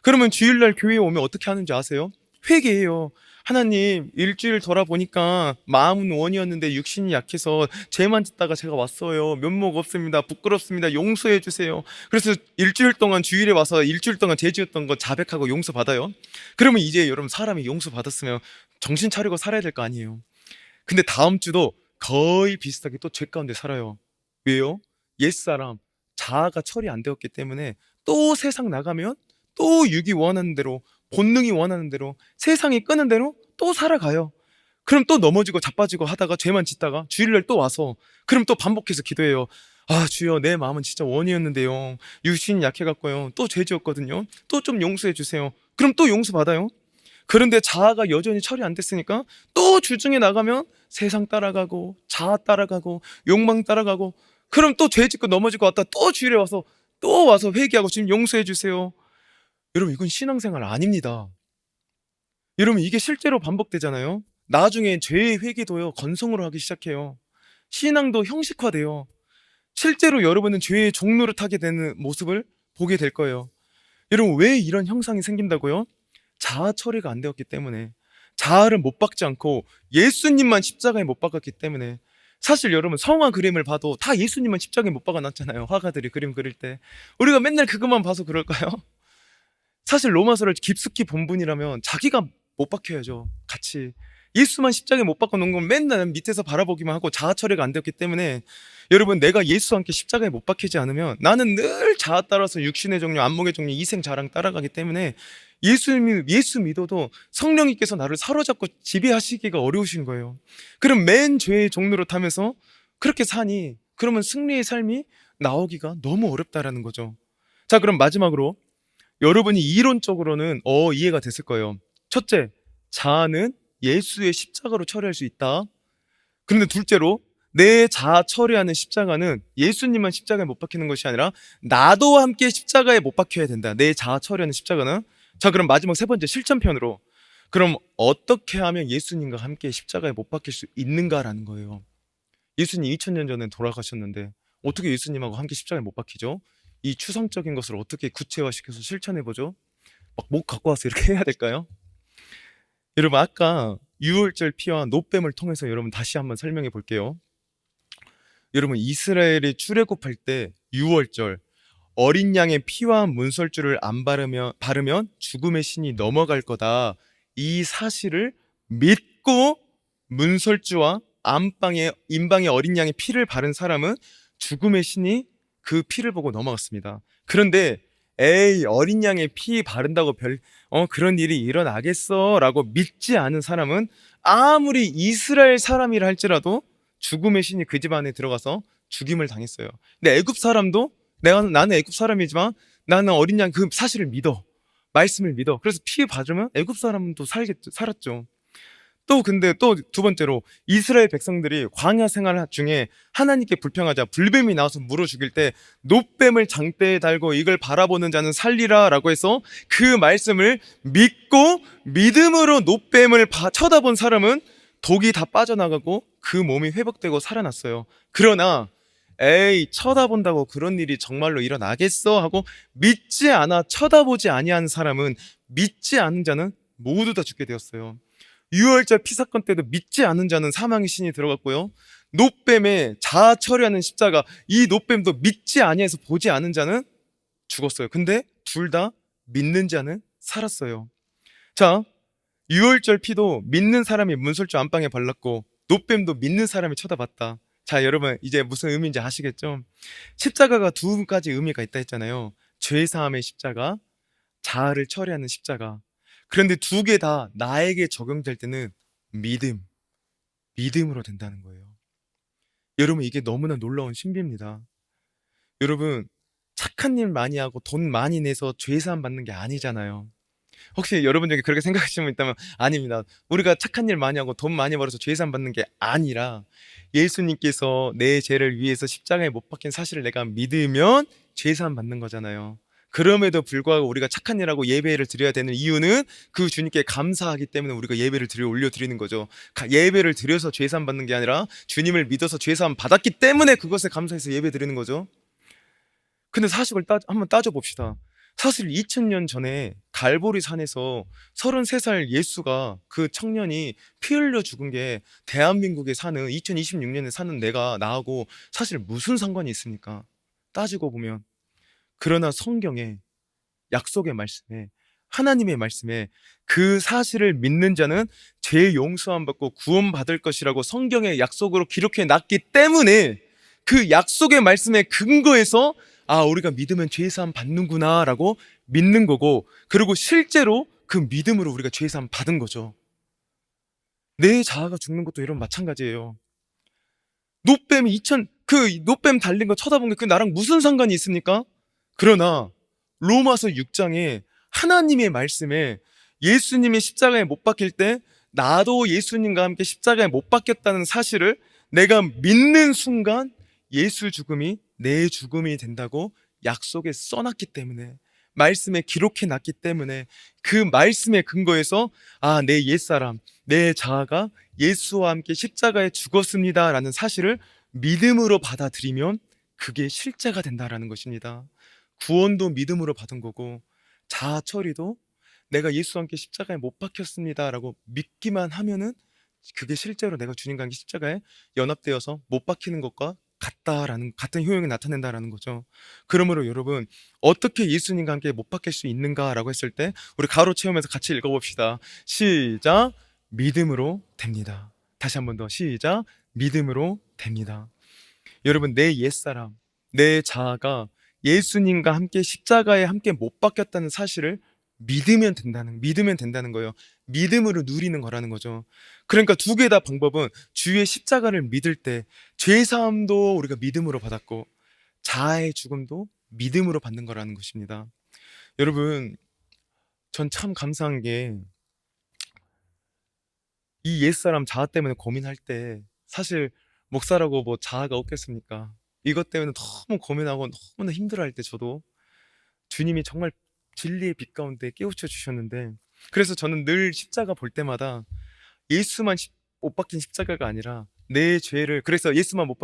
그러면 주일날 교회에 오면 어떻게 하는지 아세요? 회개해요. 하나님, 일주일 돌아보니까 마음은 원이었는데 육신이 약해서 죄만 짓다가 제가 왔어요. 면목 없습니다. 부끄럽습니다. 용서해 주세요. 그래서 일주일 동안 주일에 와서 일주일 동안 죄 지었던 거 자백하고 용서받아요. 그러면 이제 여러분 사람이 용서받았으면 정신 차리고 살아야 될 거 아니에요. 근데 다음 주도 거의 비슷하게 또 죄 가운데 살아요. 왜요? 옛사람, 자아가 처리 안 되었기 때문에 또 세상 나가면 또 육이 원하는 대로, 본능이 원하는 대로, 세상이 끄는 대로 또 살아가요. 그럼 또 넘어지고 자빠지고 하다가 죄만 짓다가 주일날 또 와서 그럼 또 반복해서 기도해요. 아 주여, 내 마음은 진짜 원이었는데요, 육신이 약해갖고요, 또 죄 지었거든요, 또 좀 용서해 주세요. 그럼 또 용서 받아요. 그런데 자아가 여전히 처리 안 됐으니까 또 주중에 나가면 세상 따라가고 자아 따라가고 욕망 따라가고, 그럼 또 죄 짓고 넘어지고 왔다 또 주일에 와서 또 와서 회개하고 지금 용서해 주세요. 여러분, 이건 신앙생활 아닙니다. 여러분, 이게 실제로 반복되잖아요. 나중에 죄의 회개도요 건성으로 하기 시작해요. 신앙도 형식화돼요. 실제로 여러분은 죄의 종로를 타게 되는 모습을 보게 될 거예요. 여러분, 왜 이런 형상이 생긴다고요? 자아 처리가 안 되었기 때문에, 자아를 못 박지 않고 예수님만 십자가에 못 박았기 때문에. 사실 여러분, 성화 그림을 봐도 다 예수님만 십자가에 못 박아놨잖아요. 화가들이 그림 그릴 때 우리가 맨날 그것만 봐서 그럴까요? 사실 로마서를 깊숙이 본 분이라면 자기가 못 박혀야죠, 같이. 예수만 십자가에 못 박아 놓은 건 맨날 밑에서 바라보기만 하고 자아 처리가 안 되었기 때문에. 여러분, 내가 예수와 함께 십자가에 못 박히지 않으면 나는 늘 자아 따라서 육신의 종류, 안목의 종류, 이생 자랑 따라가기 때문에 예수 믿어도 성령님께서 나를 사로잡고 지배하시기가 어려우신 거예요. 그럼 맨 죄의 종로로 타면서 그렇게 사니, 그러면 승리의 삶이 나오기가 너무 어렵다라는 거죠. 자, 그럼 마지막으로 여러분이 이론적으로는 이해가 됐을 거예요. 첫째, 자아는 예수의 십자가로 처리할 수 있다. 그런데 둘째로, 내 자아 처리하는 십자가는 예수님만 십자가에 못 박히는 것이 아니라 나도 함께 십자가에 못 박혀야 된다. 내 자아 처리하는 십자가는. 자, 그럼 마지막 세 번째 실천편으로, 그럼 어떻게 하면 예수님과 함께 십자가에 못 박힐 수 있는가라는 거예요. 예수님 2000년 전에 돌아가셨는데 어떻게 예수님하고 함께 십자가에 못 박히죠? 이 추상적인 것을 어떻게 구체화시켜서 실천해보죠? 막 목 갖고 와서 이렇게 해야 될까요? 여러분, 아까 유월절 피와 노뱀을 통해서 여러분 다시 한번 설명해 볼게요. 여러분, 이스라엘이 출애굽할 때 유월절, 어린 양의 피와 문설주를 안 바르면 죽음의 신이 넘어갈 거다, 이 사실을 믿고 문설주와 임방의 어린 양의 피를 바른 사람은 죽음의 신이 그 피를 보고 넘어갔습니다. 그런데 에이, 어린 양의 피 바른다고 그런 일이 일어나겠어 라고 믿지 않은 사람은 아무리 이스라엘 사람이라 할지라도 죽음의 신이 그 집 안에 들어가서 죽임을 당했어요. 근데 애굽 사람도, 나는 애굽 사람이지만 나는 어린 양 그 사실을 믿어, 말씀을 믿어. 그래서 피 받으면 애굽 사람은 또 살았죠. 또 근데 또 두 번째로, 이스라엘 백성들이 광야 생활 중에 하나님께 불평하자 불뱀이 나와서 물어 죽일 때 노뱀을 장대에 달고 이걸 바라보는 자는 살리라 라고 해서 그 말씀을 믿고 믿음으로 노뱀을 쳐다본 사람은 독이 다 빠져나가고 그 몸이 회복되고 살아났어요. 그러나 에이, 쳐다본다고 그런 일이 정말로 일어나겠어 하고 믿지 않아 쳐다보지 아니한 사람은, 믿지 않은 자는 모두 다 죽게 되었어요. 유월절 피사건 때도 믿지 않은 자는 사망의 신이 들어갔고요, 노뱀의 자아 처리하는 십자가, 이 노뱀도 믿지 아니해서 보지 않은 자는 죽었어요. 근데 둘 다 믿는 자는 살았어요. 자, 유월절 피도 믿는 사람이 문설주 안방에 발랐고 노뱀도 믿는 사람이 쳐다봤다. 자, 여러분, 이제 무슨 의미인지 아시겠죠? 십자가가 두 가지 의미가 있다 했잖아요. 죄사함의 십자가, 자아를 처리하는 십자가. 그런데 두 개 다 나에게 적용될 때는 믿음으로 된다는 거예요. 여러분, 이게 너무나 놀라운 신비입니다. 여러분, 착한 일 많이 하고 돈 많이 내서 죄사함 받는 게 아니잖아요. 혹시 여러분 중에 그렇게 생각하시는 분 있다면 아닙니다. 우리가 착한 일 많이 하고 돈 많이 벌어서 죄사함 받는 게 아니라 예수님께서 내 죄를 위해서 십자가에 못 박힌 사실을 내가 믿으면 죄사함 받는 거잖아요. 그럼에도 불구하고 우리가 착한 일하고 예배를 드려야 되는 이유는 그 주님께 감사하기 때문에 우리가 예배를 올려드리는 거죠. 예배를 드려서 죄사함 받는 게 아니라 주님을 믿어서 죄사함 받았기 때문에 그것에 감사해서 예배 드리는 거죠. 근데 사실을 한번 따져봅시다. 사실 2000년 전에 갈보리 산에서 33살 예수가, 그 청년이 피 흘려 죽은 게 대한민국에 사는 2026년에 사는 나하고 사실 무슨 상관이 있습니까? 따지고 보면. 그러나 성경에, 약속의 말씀에 하나님의 말씀에 그 사실을 믿는 자는 죄 용서함 받고 구원받을 것이라고 성경의 약속으로 기록해 놨기 때문에 그 약속의 말씀에 근거해서 아, 우리가 믿으면 죄 사함 받는구나라고 믿는 거고, 그리고 실제로 그 믿음으로 우리가 죄 사함 받은 거죠. 내 자아가 죽는 것도 이런 마찬가지예요. 노뱀이 그 노뱀 달린 거 쳐다본 게 그 나랑 무슨 상관이 있습니까? 그러나 로마서 6장에 하나님의 말씀에 예수님이 십자가에 못 박힐 때 나도 예수님과 함께 십자가에 못 박혔다는 사실을 내가 믿는 순간 예수 죽음이 내 죽음이 된다고 약속에 써놨기 때문에, 말씀에 기록해 놨기 때문에, 그 말씀에 근거해서 아, 내 옛사람, 내 자아가 예수와 함께 십자가에 죽었습니다라는 사실을 믿음으로 받아들이면 그게 실제가 된다라는 것입니다. 구원도 믿음으로 받은 거고, 자아 처리도 내가 예수와 함께 십자가에 못 박혔습니다라고 믿기만 하면은 그게 실제로 내가 주님과 함께 십자가에 연합되어서 못 박히는 것과 같은 효용이 나타낸다라는 거죠. 그러므로 여러분, 어떻게 예수님과 함께 못 박힐 수 있는가라고 했을 때 우리 가로 채우면서 같이 읽어봅시다. 시작. 믿음으로 됩니다. 다시 한 번 더. 시작. 믿음으로 됩니다. 여러분, 내 옛사람, 내 자아가 예수님과 함께 십자가에 함께 못 박혔다는 사실을 믿으면 된다는 거예요. 믿음으로 누리는 거라는 거죠. 그러니까 두 개 다 방법은 주의 십자가를 믿을 때 죄사함도 우리가 믿음으로 받았고 자아의 죽음도 믿음으로 받는 거라는 것입니다. 여러분, 전 참 감사한 게 이 옛사람 자아 때문에 고민할 때 사실 목사라고 뭐 자아가 없겠습니까? 이것 때문에 너무 고민하고 너무나 힘들어할 때 저도 주님이 정말 진리의 빛 가운데 깨우쳐 주셨는데, 그래서 저는 늘 십자가 볼 때마다 예수만 못 박힌 십자가가 아니라 내 죄를, 그래서 예수가 못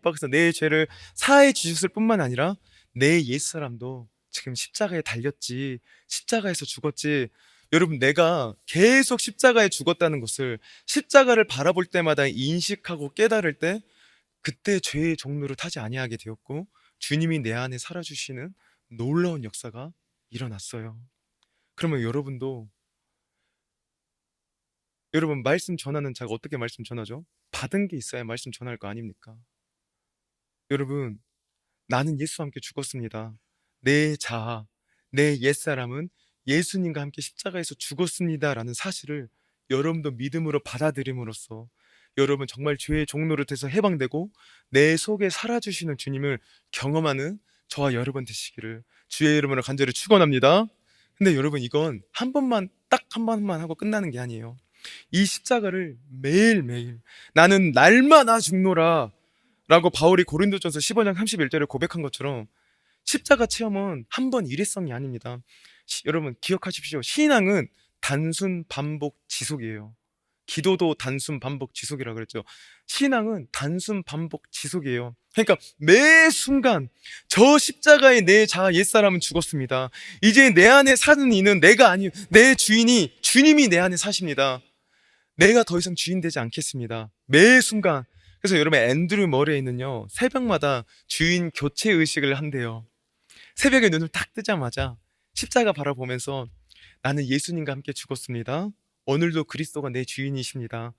박혀서 내 죄를 사해 주셨을 뿐만 아니라 내 옛사람도 지금 십자가에 달렸지, 십자가에서 죽었지. 여러분, 내가 계속 십자가에 죽었다는 것을 십자가를 바라볼 때마다 인식하고 깨달을 때 그때 죄의 종로를 타지 아니하게 되었고 주님이 내 안에 살아주시는 놀라운 역사가 일어났어요. 그러면 여러분, 말씀 전하는 자가 어떻게 말씀 전하죠? 받은 게 있어야 말씀 전할 거 아닙니까? 여러분, 나는 예수와 함께 죽었습니다. 내 자아, 내 옛사람은 예수님과 함께 십자가에서 죽었습니다라는 사실을 여러분도 믿음으로 받아들임으로써 여러분 정말 죄의 종로를 돼서 해방되고 내 속에 살아주시는 주님을 경험하는 저와 여러분 되시기를 주의 이름으로 간절히 축원합니다. 근데 여러분, 이건 한 번만, 딱 한 번만 하고 끝나는 게 아니에요. 이 십자가를 매일매일 나는 날마다 죽노라 라고 바울이 고린도전서 15장 31절에 고백한 것처럼 십자가 체험은 한 번 일회성이 아닙니다. 여러분 기억하십시오. 신앙은 단순 반복 지속이에요. 기도도 단순 반복 지속이라고 그랬죠. 신앙은 단순 반복 지속이에요. 그러니까 매 순간 저 십자가에 내 자아 옛사람은 죽었습니다. 이제 내 안에 사는 이는 내가 아니, 내 주인이 주님이 내 안에 사십니다. 내가 더 이상 주인 되지 않겠습니다. 매 순간. 그래서 여러분, 앤드류 머레이는요, 새벽마다 주인 교체 의식을 한대요. 새벽에 눈을 딱 뜨자마자 십자가 바라보면서 나는 예수님과 함께 죽었습니다. 오늘도 그리스도가 내 주인이십니다.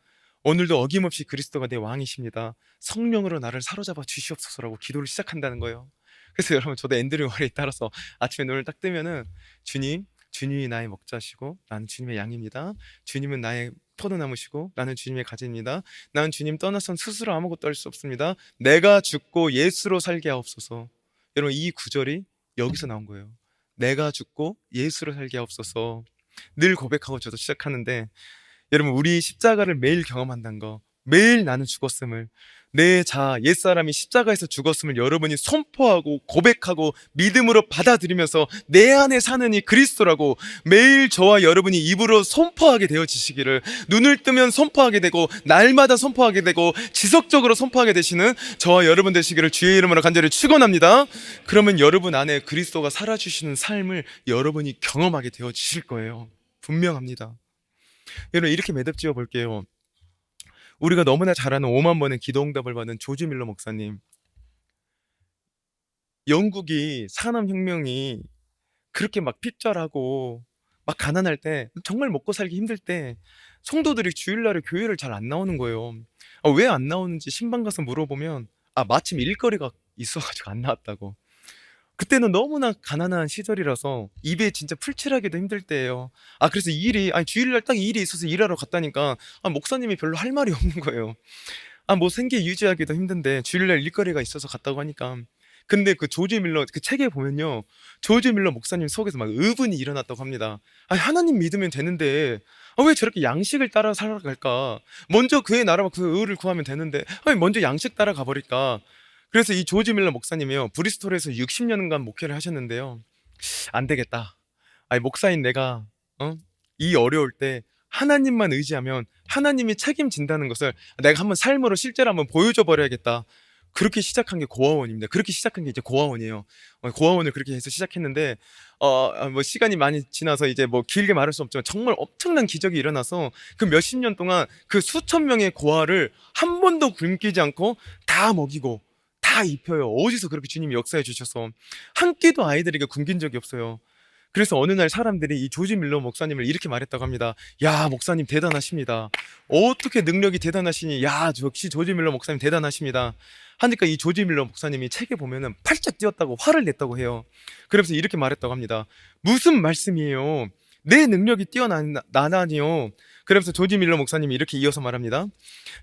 오늘도 어김없이 그리스도가 내 왕이십니다. 성령으로 나를 사로잡아 주시옵소서라고 기도를 시작한다는 거예요. 그래서 여러분, 저도 앤드류 머레이 따라서 아침에 눈을 딱 뜨면은 주님이 나의 목자시고 나는 주님의 양입니다. 주님은 나의 포도나무시고 나는 주님의 가지입니다. 나는 주님 떠나선 스스로 아무것도 할 수 없습니다. 내가 죽고 예수로 살게 하옵소서. 여러분, 이 구절이 여기서 나온 거예요. 내가 죽고 예수로 살게 하옵소서. 늘 고백하고 저도 시작하는데, 여러분, 우리 십자가를 매일 경험한다는 거, 매일 나는 죽었음을, 내 자아, 옛사람이 십자가에서 죽었음을 여러분이 선포하고 고백하고 믿음으로 받아들이면서 내 안에 사는 이 그리스도라고 매일 저와 여러분이 입으로 선포하게 되어지시기를, 눈을 뜨면 선포하게 되고 날마다 선포하게 되고 지속적으로 선포하게 되시는 저와 여러분 되시기를 주의 이름으로 간절히 축원합니다. 그러면 여러분 안에 그리스도가 살아주시는 삶을 여러분이 경험하게 되어지실 거예요. 분명합니다. 여러분, 이렇게 매듭지어 볼게요. 우리가 너무나 잘 아는 5만 번의 기도응답을 받은 조지 밀러 목사님. 영국이 산업혁명이 그렇게 막 핍절하고 막 가난할 때, 정말 먹고 살기 힘들 때 성도들이 주일날에 교회를 잘 안 나오는 거예요. 왜 안 나오는지 신방 가서 물어보면 마침 일거리가 있어가지고 안 나왔다고. 그때는 너무나 가난한 시절이라서 입에 진짜 풀칠하기도 힘들 때예요. 그래서 일이 아니 주일날 딱 일이 있어서 일하러 갔다니까 목사님이 별로 할 말이 없는 거예요. 뭐 생계 유지하기도 힘든데 주일날 일거리가 있어서 갔다고 하니까. 근데 그 조지 밀러 그 책에 보면요, 조지 밀러 목사님 속에서 막 의분이 일어났다고 합니다. 하나님 믿으면 되는데 왜 저렇게 양식을 따라 살아갈까? 먼저 그의 나라와 그 의를 구하면 되는데 먼저 양식 따라가 버릴까? 그래서 이 조지 밀러 목사님이요, 브리스톨에서 60년간 목회를 하셨는데요, 안 되겠다. 목사인 내가 이 어려울 때 하나님만 의지하면 하나님이 책임진다는 것을 내가 한번 삶으로 실제로 한번 보여줘 버려야겠다. 그렇게 시작한 게 고아원입니다. 그렇게 시작한 게 이제 고아원이에요. 고아원을 그렇게 해서 시작했는데 뭐 시간이 많이 지나서 이제 뭐 길게 말할 수 없지만 정말 엄청난 기적이 일어나서 그 몇십 년 동안 그 수천 명의 고아를 한 번도 굶기지 않고 다 먹이고 다 입혀요. 어디서 그렇게 주님이 역사해 주셔서 한 끼도 아이들에게 굶긴 적이 없어요. 그래서 어느 날 사람들이 이 조지 밀러 목사님을 이렇게 말했다고 합니다. 야, 목사님 대단하십니다. 어떻게 능력이 대단하시니? 야, 역시 조지 밀러 목사님 대단하십니다. 하니까 이 조지 밀러 목사님이 책에 보면은 팔짝 뛰었다고 화를 냈다고 해요. 그러면서 이렇게 말했다고 합니다. 무슨 말씀이에요? 내 능력이 뛰어나다니요. 그러면서 조지 밀러 목사님이 이렇게 이어서 말합니다.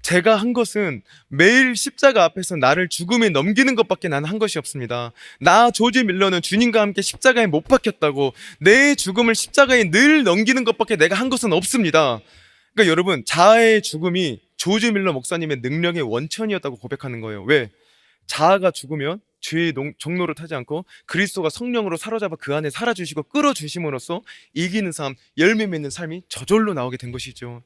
제가 한 것은 매일 십자가 앞에서 나를 죽음에 넘기는 것밖에 나는 한 것이 없습니다. 나 조지 밀러는 주님과 함께 십자가에 못 박혔다고 내 죽음을 십자가에 늘 넘기는 것밖에 내가 한 것은 없습니다. 그러니까 여러분, 자아의 죽음이 조지 밀러 목사님의 능력의 원천이었다고 고백하는 거예요. 왜? 자아가 죽으면 죄의 종로를 타지 않고 그리스도가 성령으로 사로잡아 그 안에 살아주시고 끌어주심으로써 이기는 삶, 열매 맺는 삶이 저절로 나오게 된 것이죠.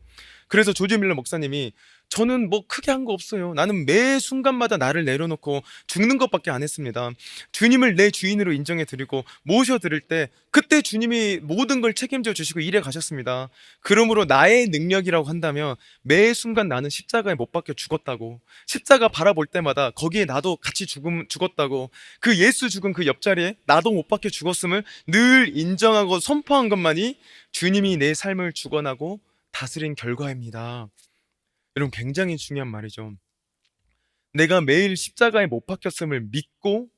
그래서 조지 밀러 목사님이 저는 뭐 크게 한 거 없어요. 나는 매 순간마다 나를 내려놓고 죽는 것밖에 안 했습니다. 주님을 내 주인으로 인정해 드리고 모셔 드릴 때 그때 주님이 모든 걸 책임져 주시고 일해 가셨습니다. 그러므로 나의 능력이라고 한다면 매 순간 나는 십자가에 못 박혀 죽었다고, 십자가 바라볼 때마다 거기에 나도 같이 죽었다고, 그 예수 죽은 그 옆자리에 나도 못 박혀 죽었음을 늘 인정하고 선포한 것만이 주님이 내 삶을 주관하고 다스린 결과입니다. 여러분, 굉장히 중요한 말이죠. 내가 매일 십자가에 못 박혔음을 믿고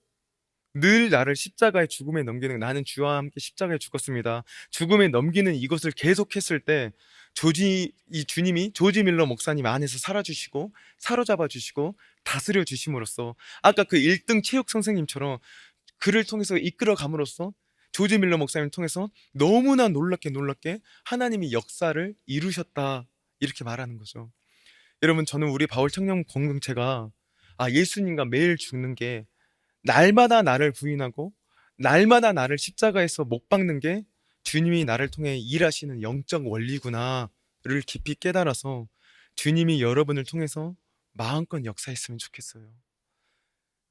늘 나를 십자가의 죽음에 넘기는, 나는 주와 함께 십자가에 죽었습니다, 죽음에 넘기는 이것을 계속했을 때 이 주님이 조지 밀러 목사님 안에서 살아주시고 사로잡아 주시고 다스려 주심으로써 아까 그 1등 체육 선생님처럼 그를 통해서 이끌어 감으로써 조지 밀러 목사님을 통해서 너무나 놀랍게 하나님이 역사를 이루셨다, 이렇게 말하는 거죠. 여러분, 저는 우리 바울 청년 공동체가 예수님과 매일 죽는 게, 날마다 나를 부인하고 날마다 나를 십자가에서 못 박는 게 주님이 나를 통해 일하시는 영적 원리구나를 깊이 깨달아서 주님이 여러분을 통해서 마음껏 역사했으면 좋겠어요.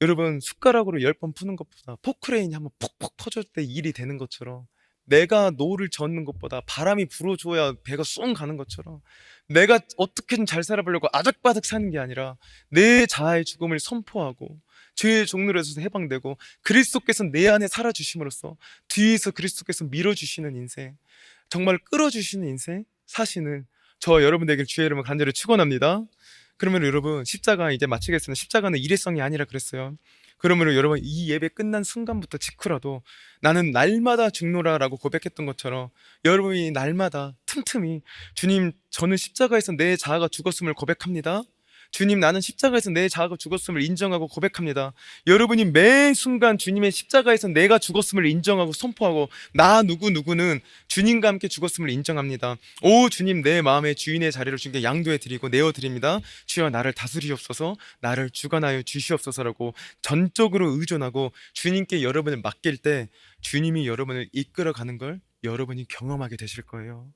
여러분, 숟가락으로 10번 푸는 것보다 포크레인이 한번 푹푹 터질 때 일이 되는 것처럼, 내가 노를 젓는 것보다 바람이 불어줘야 배가 쑥 가는 것처럼, 내가 어떻게든 잘 살아보려고 아작바작 사는 게 아니라 내 자아의 죽음을 선포하고 죄의 종로에서 해방되고 그리스도께서 내 안에 살아주심으로써 뒤에서 그리스도께서 밀어주시는 인생, 정말 끌어주시는 인생 사시는 저와 여러분에게 주의 이름을 간절히 축원합니다. 그러면 여러분, 십자가 이제 마치겠습니다. 십자가는 일회성이 아니라 그랬어요. 그러면 여러분, 이 예배 끝난 순간부터 직후라도 나는 날마다 죽노라라고 고백했던 것처럼 여러분이 날마다 틈틈이 주님, 저는 십자가에서 내 자아가 죽었음을 고백합니다. 주님, 나는 십자가에서 내 자아가 죽었음을 인정하고 고백합니다. 여러분이 매 순간 주님의 십자가에서 내가 죽었음을 인정하고 선포하고 나 누구는 주님과 함께 죽었음을 인정합니다. 오 주님, 내 마음의 주인의 자리를 주님께 양도해 드리고 내어 드립니다. 주여 나를 다스리옵소서, 나를 주관하여 주시옵소서라고 전적으로 의존하고 주님께 여러분을 맡길 때 주님이 여러분을 이끌어가는 걸 여러분이 경험하게 되실 거예요.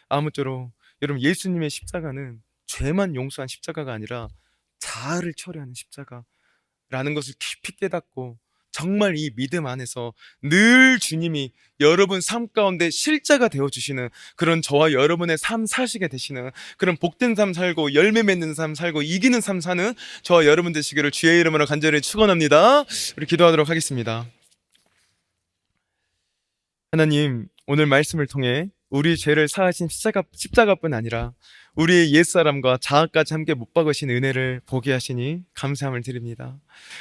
아무쪼록 여러분, 예수님의 십자가는 죄만 용서한 십자가가 아니라 자아를 처리하는 십자가라는 것을 깊이 깨닫고 정말 이 믿음 안에서 늘 주님이 여러분 삶 가운데 실제가 되어주시는 그런 저와 여러분의 삶 사시게 되시는 그런 복된 삶 살고 열매 맺는 삶 살고 이기는 삶 사는 저와 여러분 되시기를 주의 이름으로 간절히 축원합니다. 우리 기도하도록 하겠습니다. 하나님, 오늘 말씀을 통해 우리 죄를 사하신 십자가뿐 아니라 우리의 옛사람과 자아까지 함께 못 박으신 은혜를 보게 하시니 감사함을 드립니다.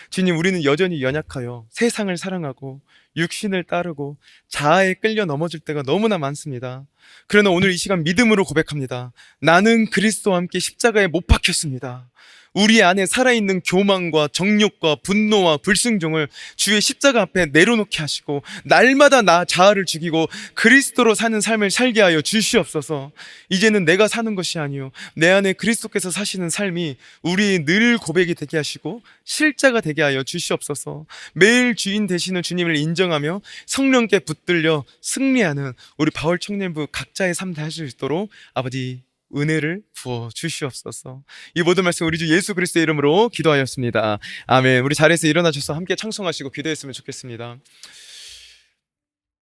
주님, 우리는 여전히 연약하여 세상을 사랑하고 육신을 따르고 자아에 끌려 넘어질 때가 너무나 많습니다. 그러나 오늘 이 시간 믿음으로 고백합니다. 나는 그리스도와 함께 십자가에 못 박혔습니다. 우리 안에 살아있는 교만과 정욕과 분노와 불순종을 주의 십자가 앞에 내려놓게 하시고 날마다 나 자아를 죽이고 그리스도로 사는 삶을 살게 하여 주시옵소서. 이제는 내가 사는 것이 아니요 내 안에 그리스도께서 사시는 삶이 우리의 늘 고백이 되게 하시고 실자가 되게 하여 주시옵소서. 매일 주인 되시는 주님을 인정하며 성령께 붙들려 승리하는 우리 바울 청년부 각자의 삶 다 할 수 있도록 아버지 은혜를 부어 주시옵소서. 이 모든 말씀 우리 주 예수 그리스도의 이름으로 기도하였습니다. 아멘. 우리 자리에서 일어나셔서 함께 찬송하시고 기도했으면 좋겠습니다.